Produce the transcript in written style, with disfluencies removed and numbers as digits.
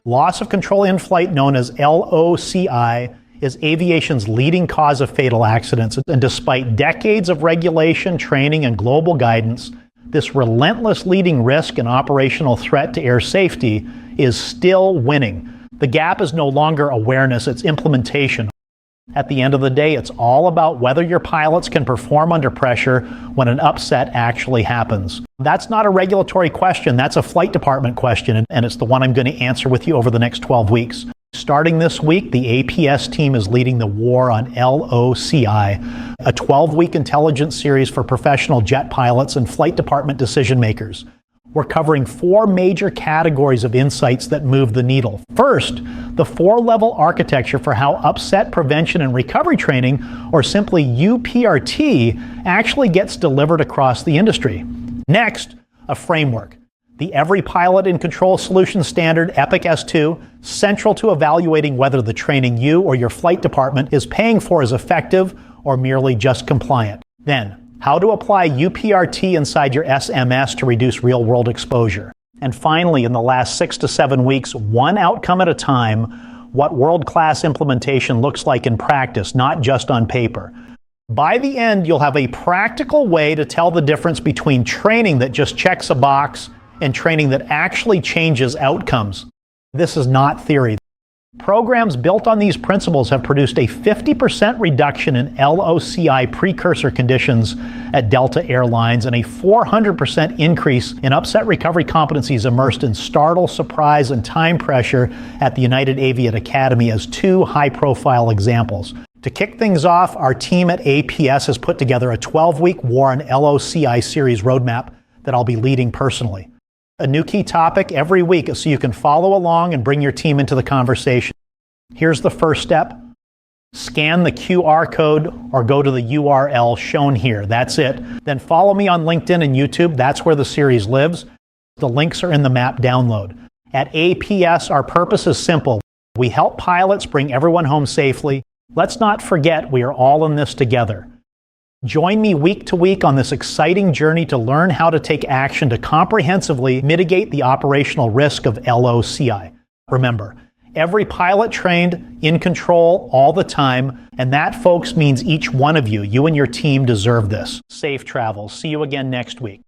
Loss of control in flight, known as LOC-I, is aviation's leading cause of fatal accidents. And despite decades of regulation, training, and global guidance, this relentless leading risk and operational threat to air safety is still winning. The gap is no longer awareness, it's implementation. At the end of the day, it's all about whether your pilots can perform under pressure when an upset actually happens. That's not a regulatory question, that's a flight department question, and it's the one I'm going to answer with you over the next 12 weeks. Starting this week, the APS team is leading the war on LOC-I, a 12-week intelligence series for professional jet pilots and flight department decision makers. We're covering 4 major categories of insights that move the needle. First, the 4-level architecture for how upset prevention and recovery training, or simply UPRT, actually gets delivered across the industry. Next, a framework. The Every Pilot in Control Solution Standard, EPIC S2, central to evaluating whether the training you or your flight department is paying for is effective or merely just compliant. Then, how to apply UPRT inside your SMS to reduce real-world exposure. And finally, in the last 6 to 7 weeks, one outcome at a time, what world-class implementation looks like in practice, not just on paper. By the end, you'll have a practical way to tell the difference between training that just checks a box and training that actually changes outcomes. This is not theory. Programs built on these principles have produced a 50% reduction in LOC-I precursor conditions at Delta Airlines and a 400% increase in upset recovery competencies immersed in startle, surprise, and time pressure at the United Aviate Academy as 2 high-profile examples. To kick things off, our team at APS has put together a 12-week War on LOC-I series roadmap that I'll be leading personally. A new key topic every week so you can follow along and bring your team into the conversation. Here's the first step. Scan the QR code or go to the URL shown here. That's it. Then follow me on LinkedIn and YouTube. That's where the series lives. The links are in the map download. At APS, our purpose is simple. We help pilots bring everyone home safely. Let's not forget we are all in this together. Join me week to week on this exciting journey to learn how to take action to comprehensively mitigate the operational risk of LOC-I. Remember, every pilot trained, in control, all the time, and that, folks, means each one of you, you and your team deserve this. Safe travels. See you again next week.